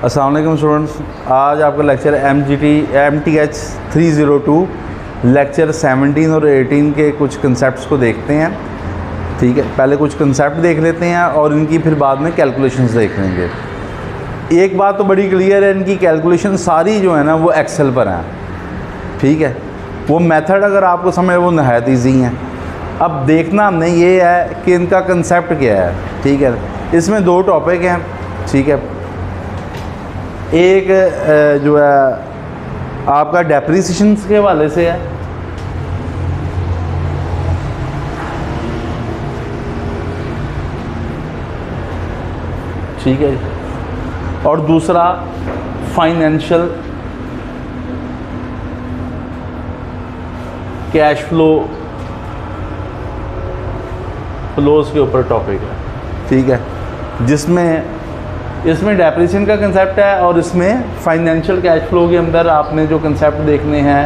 अस्सलाम वालेकुम स्टूडेंट्स, आज आपका लेक्चर MTH 302 लेक्चर 17 और 18 के कुछ कंसेप्ट्स को देखते हैं। ठीक है, पहले कुछ कंसेप्ट देख लेते हैं और इनकी फिर बाद में कैलकुलेशंस देख लेंगे। एक बात तो बड़ी क्लियर है, इनकी कैलकुलेशन सारी जो है ना वो एक्सेल पर हैं। ठीक है, वो मेथड अगर आपको समझ वो नहायत ईजी हैं। अब देखना हमने ये है कि इनका कंसेप्ट क्या है। ठीक है, इसमें दो टॉपिक हैं। ठीक है, एक जो है आपका डेप्रिसिएशन के हवाले से है, ठीक है, और दूसरा फाइनेंशियल कैश फ्लोज के ऊपर टॉपिक है। ठीक है, जिसमें इसमें डेप्रिसिएशन का कंसेप्ट है और इसमें फाइनेंशियल कैश फ्लो के अंदर आपने जो कंसेप्ट देखने हैं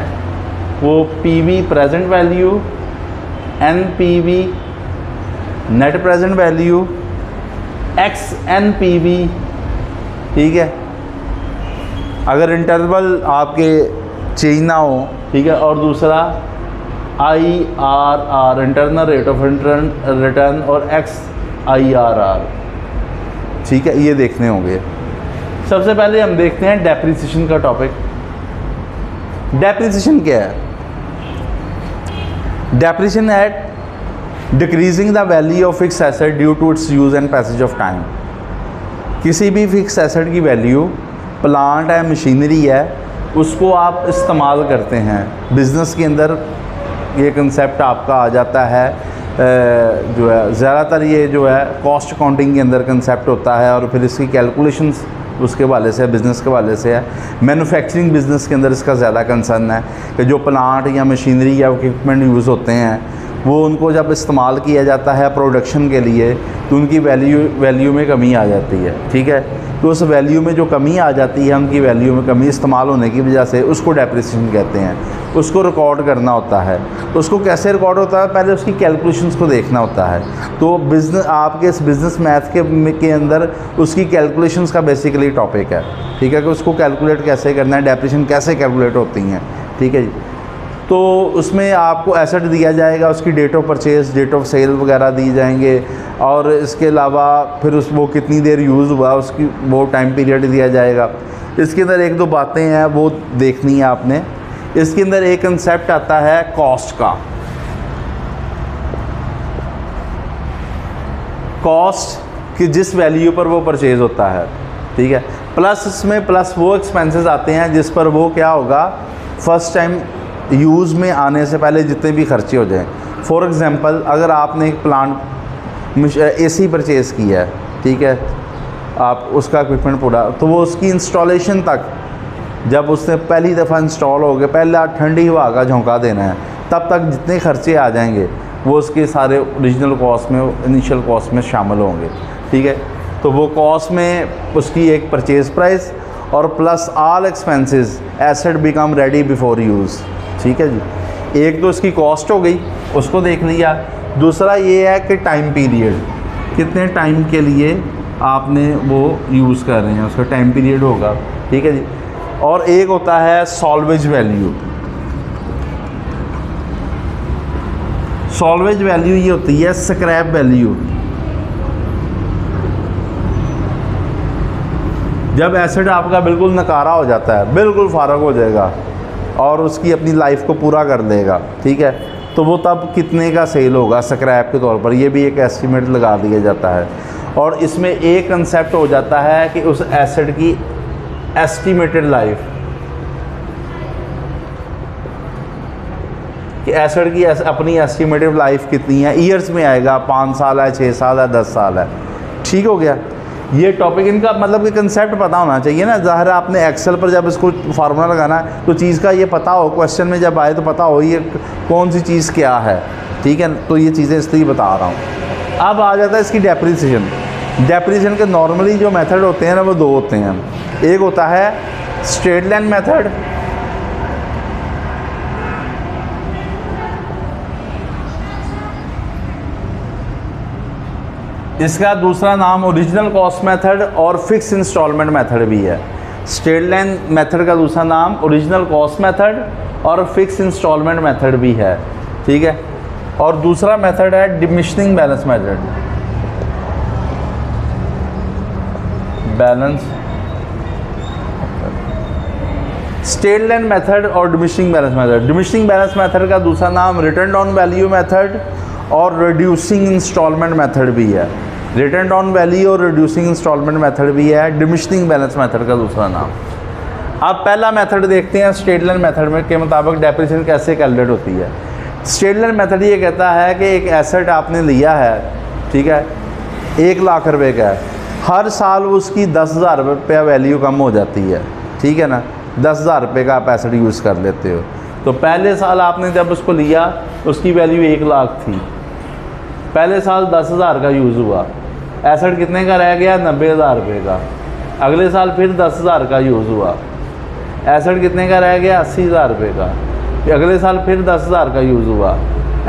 वो PV present value, NPV net present value, XNPV. ठीक है, अगर इंटरवल आपके चेंज ना हो। ठीक है, और दूसरा IRR internal rate of return और XIRR। ठीक है, ये देखने होंगे। सबसे पहले हम देखते हैं डेप्रिसिएशन का टॉपिक। डेप्रिसिएशन क्या है? Depreciation at decreasing the value of fix asset due to its use and passage of time. किसी भी फिक्स एसेट की वैल्यू, प्लांट है, मशीनरी है, उसको आप इस्तेमाल करते हैं बिज़नेस के अंदर। ये कंसेप्ट आपका आ जाता है जो है ज़्यादातर ये जो है कॉस्ट अकाउंटिंग के अंदर कंसेप्ट होता है और फिर इसकी कैलकुलेशंस उसके हवाले से, बिज़नेस के हवाले से है। मैन्युफैक्चरिंग बिज़नेस के अंदर इसका ज़्यादा कंसर्न है कि जो प्लांट या मशीनरी या इक्विपमेंट यूज़ होते हैं वो उनको जब इस्तेमाल किया जाता है प्रोडक्शन के लिए तो उनकी वैल्यू में कमी आ जाती है। ठीक है, तो उस वैल्यू में जो कमी आ जाती है, उनकी वैल्यू में कमी इस्तेमाल होने की वजह से उसको डेप्रिसिएशन कहते हैं। उसको रिकॉर्ड करना होता है। तो उसको कैसे रिकॉर्ड होता है? पहले उसकी कैलकुलेशंस को देखना होता है। तो बिज़नेस आपके इस बिज़नेस मैथ के अंदर उसकी कैलकुलेशंस का बेसिकली टॉपिक है। ठीक है, कि उसको कैलकुलेट कैसे करना है, डेप्रिसिएशन कैसे कैलकुलेट होती हैं। ठीक है जी, तो उसमें आपको एसेट दिया जाएगा, उसकी date of purchase, date of sale वगैरह दी जाएंगे और इसके अलावा फिर वो कितनी देर यूज़ हुआ उसकी वो टाइम पीरियड दिया जाएगा। इसके अंदर एक दो बातें हैं वो देखनी है आपने। इसके अंदर एक कंसेप्ट आता है कॉस्ट का। कॉस्ट कि जिस वैल्यू पर वो परचेज़ होता है। ठीक है, प्लस इसमें प्लस वो एक्सपेंसेस आते हैं जिस पर वो क्या होगा, फर्स्ट टाइम यूज़ में आने से पहले जितने भी खर्चे हो जाएं। फॉर एग्ज़ाम्पल, अगर आपने एक प्लांट AC परचेज़ किया है, ठीक है, आप उसका इक्विपमेंट पूरा, तो वो उसकी इंस्टॉलेशन तक जब उसने पहली दफ़ा इंस्टॉल हो गया, पहला ठंडी हवा का झोंका देना है, तब तक जितने खर्चे आ जाएंगे वो उसके सारे ओरिजिनल कॉस्ट में, इनिशियल कॉस्ट में शामिल होंगे। ठीक है, तो वो कॉस्ट में उसकी एक परचेज़ प्राइस और plus all expenses asset become ready before use. ठीक है जी, एक तो इसकी कॉस्ट हो गई, उसको देख लिया। दूसरा ये है कि टाइम पीरियड, कितने टाइम के लिए आपने वो यूज़ कर रहे हैं, उसका टाइम पीरियड होगा। ठीक है जी, और एक होता है सॉल्वेज वैल्यू। सॉल्वेज वैल्यू ये होती है स्क्रैप वैल्यू। जब एसेट आपका बिल्कुल नकारा हो जाता है, बिल्कुल फारग हो जाएगा और उसकी अपनी लाइफ को पूरा कर देगा। ठीक है, तो वो तब कितने का सेल होगा स्क्रैप के तौर पर, ये भी एक एस्टीमेट लगा दिया जाता है। और इसमें एक कंसेप्ट हो जाता है कि उस एसेट की एस्टीमेटेड लाइफ, कि एसेट की अपनी एस्टीमेटेड लाइफ कितनी है, ईयर्स में आएगा, 5 साल है, 6 साल है, 10 साल है। ठीक हो गया, ये टॉपिक इनका मतलब कि कंसेप्ट पता होना चाहिए ना। ज़ाहिर है आपने एक्सेल पर जब इसको फार्मूला लगाना है तो चीज़ का ये पता हो, क्वेश्चन में जब आए तो पता हो ये कौन सी चीज़ क्या है। ठीक है, तो ये चीज़ें इसलिए बता रहा हूँ। अब आ जाता है इसकी डेप्रिसिएशन। डेप्रिसिएशन के नॉर्मली जो मेथड होते हैं ना वो दो होते हैं। एक होता है स्ट्रेट लाइन मेथड, इसका दूसरा नाम ओरिजिनल कॉस्ट मेथड और फिक्स इंस्टॉलमेंट मेथड भी है। स्ट्रेट लाइन मेथड का दूसरा नाम ओरिजिनल कॉस्ट मेथड और फिक्स इंस्टॉलमेंट मेथड भी है, ठीक है। और दूसरा मेथड है diminishing balance method. Straight line method और diminishing balance method. Diminishing balance method का दूसरा नाम रिटर्न ऑन वैल्यू मेथड और रिड्यूसिंग इंस्टॉलमेंट मेथड भी है। रिटर्न ऑन वैल्यू और रिड्यूसिंग इंस्टॉलमेंट मेथड भी है डिमिनिशिंग बैलेंस मेथड का दूसरा नाम। अब पहला मेथड देखते हैं स्ट्रेट लाइन मेथड में के मुताबिक डेप्रिसिएशन कैसे कैलकुलेट होती है। स्ट्रेट लाइन मेथड ये कहता है कि एक एसेट आपने लिया है, ठीक है, 1 लाख रुपए का है, हर साल उसकी 10,000 रुपये वैल्यू कम हो जाती है, ठीक है ना। 10,000 रुपये का आप एसेट यूज़ कर लेते हो। तो पहले साल आपने जब उसको लिया उसकी वैल्यू 1 लाख थी, पहले साल 10,000 का यूज़ हुआ, एसेट कितने का रह गया? 90,000 रुपये का। अगले साल फिर 10,000 का यूज़ हुआ, एसेट कितने का रह गया? 80,000 रुपये का। अगले साल फिर 10,000 का यूज़ हुआ,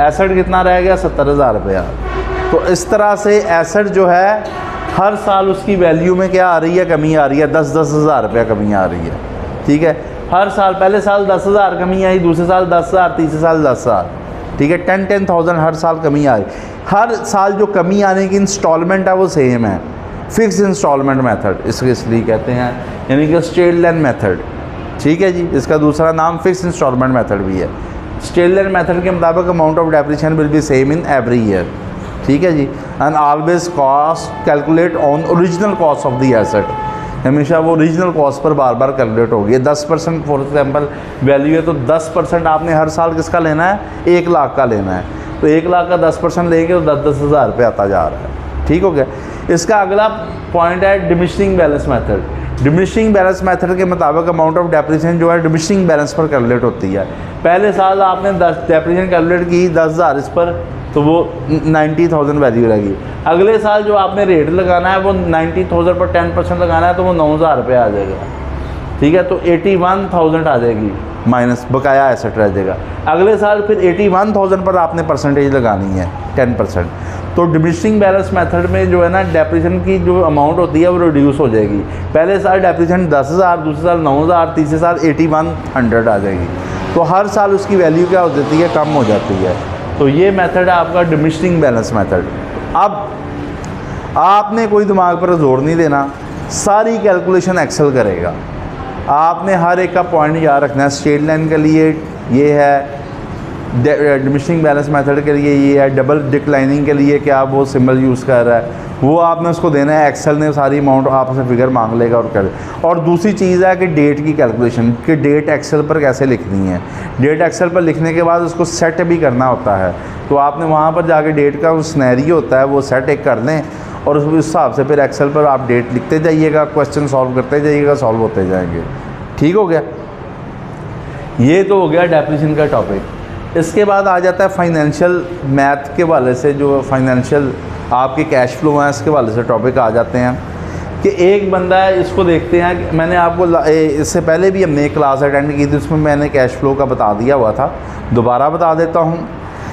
एसेट कितना रह गया? 70,000 रुपया। तो इस तरह से एसेट जो है हर साल उसकी वैल्यू में क्या आ रही है? कमी आ रही है, 10,000 रुपया कमी आ रही है, ठीक है। हर साल, पहले साल 10,000 कमी आई, दूसरे साल 10,000, तीसरे साल 10,000, ठीक है। 10,000 हर साल कमी आई। हर साल जो कमी आने की इंस्टॉलमेंट है वो सेम है, फिक्स इंस्टॉलमेंट मेथड इसलिए कहते हैं, यानी कि स्ट्रेट लाइन मेथड, ठीक है जी। इसका दूसरा नाम फिक्स इंस्टॉलमेंट मेथड भी है। स्ट्रेट लाइन मेथड के मुताबिक amount of depreciation will be same in every year, ठीक है जी। And always cost calculate on original cost of the asset, हमेशा वो ओरिजिनल कॉस्ट पर बार बार कैलकुलेट होगी। 10% फॉर एग्जाम्पल वैल्यू है तो 10% आपने हर साल किसका लेना है? 1 लाख का लेना है। तो 1 लाख का 10% लेंगे तो 10,000 रुपये आता जा रहा है, ठीक हो गया। इसका अगला पॉइंट है diminishing balance method. Diminishing balance method के मुताबिक अमाउंट ऑफ डेप्रिसिएशन जो है डिमिनिशिंग बैलेंस पर कैलकुलेट होती है। पहले साल आपने 10 डेप्रिसिएशन कैलकुलेट की 10,000 इस पर, तो वो 90,000 वैल्यू रहेगी। अगले साल जो आपने रेट लगाना है वो 90,000 पर 10% लगाना है तो वो 9,000 रुपये आ जाएगा, ठीक है। तो 81,000 आ जाएगी माइनस बकाया एसेट रह जाएगा। अगले साल फिर 81,000 पर आपने परसेंटेज लगानी है 10%। तो डिमिनिशिंग बैलेंस मेथड में जो है ना डेप्रिसिएशन की जो अमाउंट होती है वो रिड्यूस हो जाएगी। पहले साल डेप्रिसिएशन 10,000, दूसरे साल 9,000, तीसरे साल 8100 आ जाएगी। तो हर साल उसकी वैल्यू क्या हो जाती है? कम हो जाती है। तो ये मेथड है आपका डिमिनिशिंग बैलेंस मेथड। अब आपने कोई दिमाग पर जोर नहीं देना, सारी कैलकुलेशन एक्सेल करेगा। आपने हर एक का पॉइंट याद रखना है। स्ट्रेट लाइन के लिए ये है, डिमिनिशिंग बैलेंस मेथड के लिए ये है, डबल डिक्लाइनिंग के लिए क्या वो सिंबल यूज़ कर रहा है वो आपने उसको देना है। एक्सेल ने सारी अमाउंट आपसे फिगर मांग लेगा और कर। और दूसरी चीज़ है कि डेट की कैलकुलेशन, कि डेट एक्सेल पर कैसे लिखनी है। डेट एक्सेल पर लिखने के बाद उसको सेट भी करना होता है। तो आपने वहाँ पर जाके डेट का सिनेरियो होता है वो सेट एक कर लें और उस हिसाब से फिर एक्सेल पर आप डेट लिखते जाइएगा, क्वेश्चन सॉल्व करते जाइएगा, सॉल्व होते जाएंगे, ठीक हो गया। ये तो हो गया डेप्रिसिएशन का टॉपिक। इसके बाद आ जाता है फाइनेंशियल मैथ के हवाले से, जो फाइनेंशियल आपके कैश फ्लो हैं इसके हवाले से टॉपिक आ जाते हैं। कि एक बंदा है, इसको देखते हैं कि मैंने आपको इससे पहले भी हमने एक क्लास अटेंड की थी, उसमें मैंने कैश फ्लो का बता दिया हुआ था, दोबारा बता देता हूँ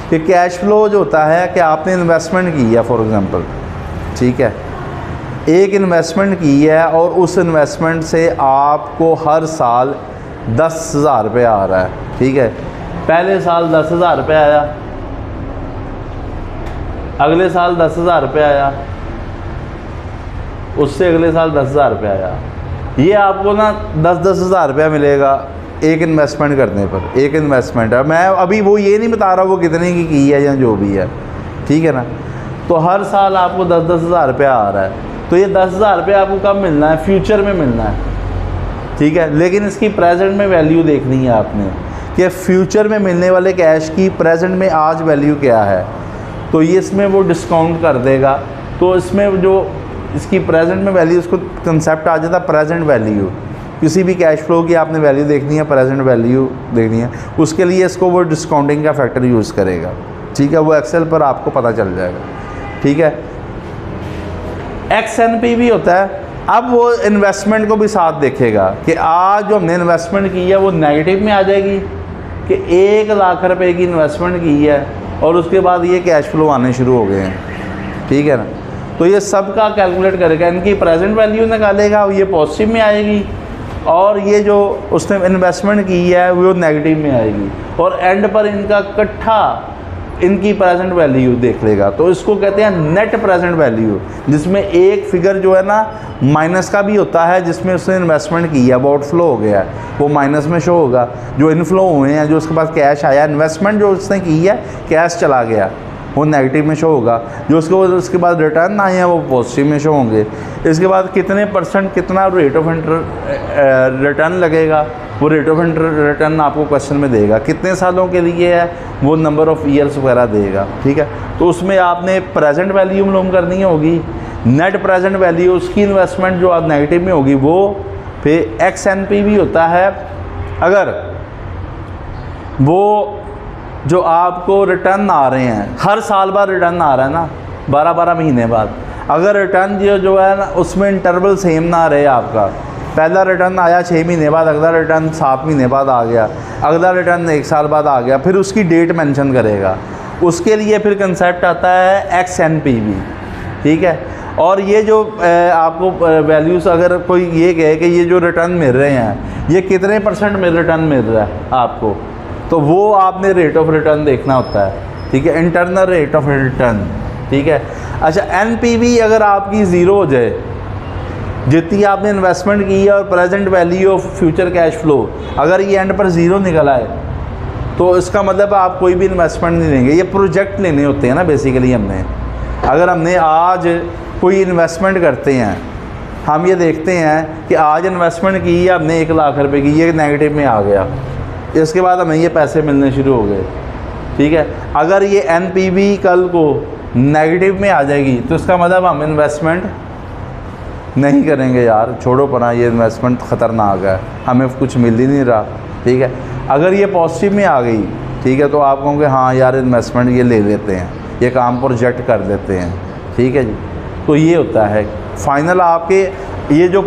कि कैश फ्लो जो होता है कि आपने इन्वेस्टमेंट की है फॉर एग्ज़ाम्पल, ठीक है, एक इन्वेस्टमेंट की है और उस इन्वेस्टमेंट से आपको हर साल 10,000 रुपये आ रहा है, ठीक है। पहले साल 10,000 रुपये आया, अगले साल 10,000 रुपये आया, उससे अगले साल 10,000 रुपये आया। ये आपको ना 10-10 हज़ार रुपया मिलेगा एक इन्वेस्टमेंट करने पर। एक इन्वेस्टमेंट है, मैं अभी वो ये नहीं बता रहा वो कितने की है या जो भी है, ठीक है ना। तो हर साल आपको 10-10 हज़ार रुपया आ रहा है। तो ये 10,000 रुपये आपको कब मिलना है? फ्यूचर में मिलना है, ठीक है। लेकिन इसकी प्रेजेंट में वैल्यू देखनी है आपने कि फ्यूचर में मिलने वाले कैश की प्रेजेंट में आज वैल्यू क्या है। तो ये इसमें वो डिस्काउंट कर देगा। तो इसमें जो इसकी प्रेजेंट में वैल्यू, उसको कंसेप्ट आ जाता है प्रेजेंट वैल्यू। किसी भी कैश फ्लो की आपने वैल्यू देखनी है, प्रेजेंट वैल्यू देखनी है, उसके लिए इसको वो डिस्काउंटिंग का फैक्टर यूज़ करेगा, ठीक है। वो एक्सेल पर आपको पता चल जाएगा, ठीक है। XNP भी होता है। अब वो इन्वेस्टमेंट को भी साथ देखेगा कि आज जो हमने इन्वेस्टमेंट की है वो नेगेटिव में आ जाएगी कि 1 लाख रुपए की इन्वेस्टमेंट की है और उसके बाद ये कैश फ्लो आने शुरू हो गए हैं, ठीक है ना। तो ये सब का कैलकुलेट करेगा, इनकी प्रेजेंट वैल्यू निकालेगा, ये पॉजिटिव में आएगी, और ये जो उसने इन्वेस्टमेंट की है वो नेगेटिव में आएगी, और एंड पर इनका इकट्ठा इनकी प्रेजेंट वैल्यू देख लेगा। तो इसको कहते हैं नेट प्रेजेंट वैल्यू, जिसमें एक फिगर जो है ना माइनस का भी होता है, जिसमें उसने इन्वेस्टमेंट की है, वो आउटफ्लो हो गया है, वो माइनस में शो होगा। जो इनफ्लो हुए हैं, जो उसके पास कैश आया, इन्वेस्टमेंट जो उसने की है, कैश चला गया, वो नेगेटिव में शो होगा। जो उसके बाद रिटर्न आए हैं वो पॉजिटिव में शो होंगे। इसके बाद कितने परसेंट कितना रेट ऑफ रिटर्न लगेगा, वो रेट ऑफ रिटर्न आपको क्वेश्चन में देगा। कितने सालों के लिए है, वो नंबर ऑफ़ ईयर्स वगैरह देगा, ठीक है। तो उसमें आपने प्रेजेंट वैल्यू मालूम करनी होगी, नेट प्रेजेंट वैल्यू, उसकी इन्वेस्टमेंट जो आप नेगेटिव में होगी वो, फिर XNPV होता है अगर वो जो आपको रिटर्न आ रहे हैं, हर साल बाद रिटर्न आ रहा है ना, 12-12 महीने बाद, अगर रिटर्न जो है ना उसमें इंटरवल सेम ना रहे आपका, पहला रिटर्न आया 6 महीने बाद, अगला रिटर्न 7 महीने बाद आ गया, अगला रिटर्न 1 साल बाद आ गया, फिर उसकी डेट मेंशन करेगा। उसके लिए फिर कंसेप्ट आता है XNPV, ठीक है। और ये जो आपको वैल्यूज़ अगर कोई ये कहे कि ये जो रिटर्न मिल रहे हैं ये कितने परसेंट में रिटर्न मिल रहा है आपको, तो वो आपने रेट ऑफ रिटर्न देखना होता है, ठीक है, इंटरनल रेट ऑफ रिटर्न, ठीक है। अच्छा, NPV अगर आपकी ज़ीरो हो जाए, जितनी आपने इन्वेस्टमेंट की है और present value of future cash flow, अगर ये एंड पर ज़ीरो निकल आए, तो इसका मतलब आप कोई भी इन्वेस्टमेंट नहीं लेंगे। ये प्रोजेक्ट लेने होते हैं ना बेसिकली। अगर हमने आज कोई इन्वेस्टमेंट करते हैं, हम ये देखते हैं कि आज इन्वेस्टमेंट की है हमने 1 लाख रुपए की, ये नेगेटिव में आ गया, इसके बाद हमें ये पैसे मिलने शुरू हो गए, ठीक है। अगर ये NPV कल को नेगेटिव में आ जाएगी, तो इसका मतलब हम इन्वेस्टमेंट नहीं करेंगे, यार छोड़ो पना, ये इन्वेस्टमेंट ख़तरनाक है, हमें कुछ मिल ही नहीं रहा, ठीक है। अगर ये पॉजिटिव में आ गई, ठीक है, तो आप कहोगे हाँ यार इन्वेस्टमेंट ये ले लेते हैं, ये काम प्रोजेक्ट कर देते हैं, ठीक है जी। तो ये होता है फाइनल आपके ये जो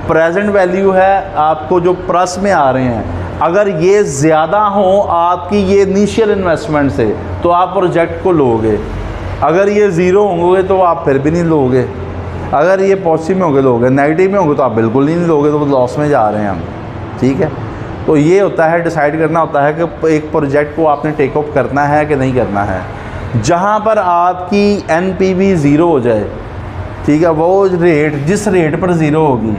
प्रेजेंट वैल्यू है, आपको जो प्लस में आ रहे हैं, अगर ये ज़्यादा हो आपकी ये इनिशियल इन्वेस्टमेंट से, तो आप प्रोजेक्ट को लोगे। अगर ये ज़ीरो होंगे तो आप फिर भी नहीं लोगे। अगर ये पॉजिटिव में होंगे लोगे, नेगेटिव में होंगे तो आप बिल्कुल नहीं लोगे, तो लॉस में जा रहे हैं हम, ठीक है। तो ये होता है, डिसाइड करना होता है कि एक प्रोजेक्ट को आपने टेक अप करना है कि नहीं करना है। जहाँ पर आपकी NPV ज़ीरो हो जाए, ठीक है, वो रेट जिस रेट पर ज़ीरो होगी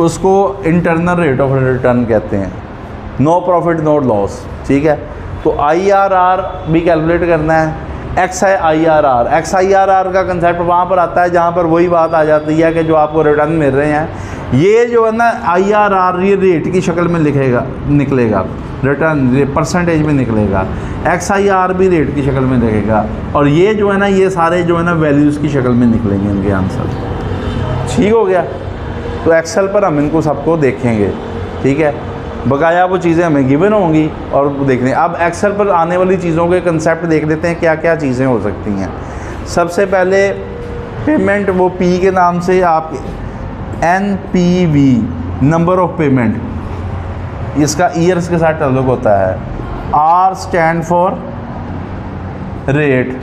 उसको इंटरनल रेट ऑफ रिटर्न कहते हैं, नो प्रॉफिट नो लॉस, ठीक है। तो IRR भी कैलकुलेट करना है, XIRR। XIRR का कंसेप्ट वहाँ पर आता है जहाँ पर वही बात आ जाती है कि जो आपको रिटर्न मिल रहे हैं, ये जो है ना IRR ये रेट की शक्ल में निकलेगा, रिटर्न परसेंटेज में निकलेगा, XIR भी रेट की शक्ल में दिखेगा, और ये जो है ना ये सारे जो है ना वैल्यूज़ की शक्ल में निकलेंगे इनके आंसर, ठीक हो गया। तो एक्सेल पर हम इनको सबको देखेंगे, ठीक है, बकाया वो चीज़ें हमें गिवन होंगी और देखने। अब एक्सेल पर आने वाली चीज़ों के कंसेप्ट देख लेते हैं, क्या क्या चीज़ें हो सकती हैं। सबसे पहले पेमेंट, वो P के नाम से आप NPV, नंबर ऑफ पेमेंट, इसका ईयर्स के साथ ताल्लुक होता है। R stand for rate,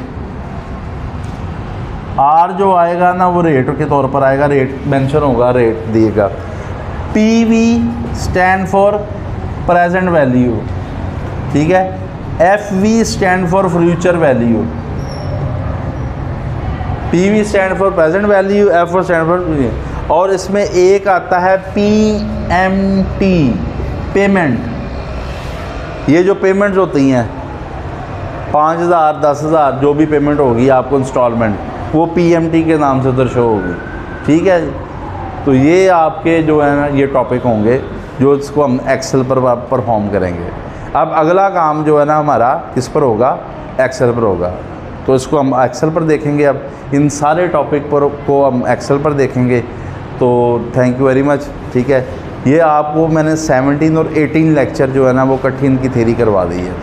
R जो आएगा ना वो रेट के तौर पर आएगा, रेट मेंशन होगा, रेट दिएगा। PV stand for present value, ठीक है। FV stand for future value, PV stand for present value, F stand for, और इसमें एक आता है PMT, पेमेंट। ये जो पेमेंट्स होती हैं 5,000 10,000 जो भी पेमेंट होगी आपको इंस्टॉलमेंट, वो PMT के नाम से दर्शो होगी, ठीक है। तो ये आपके जो है ना ये टॉपिक होंगे जो इसको हम एक्सेल पर परफॉर्म करेंगे। अब अगला काम जो है ना हमारा किस पर होगा, एक्सेल पर होगा, तो इसको हम एक्सेल पर देखेंगे। अब इन सारे टॉपिक पर को हम एक्सेल पर देखेंगे। तो थैंक यू वेरी मच, ठीक है। ये आपको मैंने 17 और 18 लेक्चर जो है ना वो कठिन की थ्योरी करवा दी है।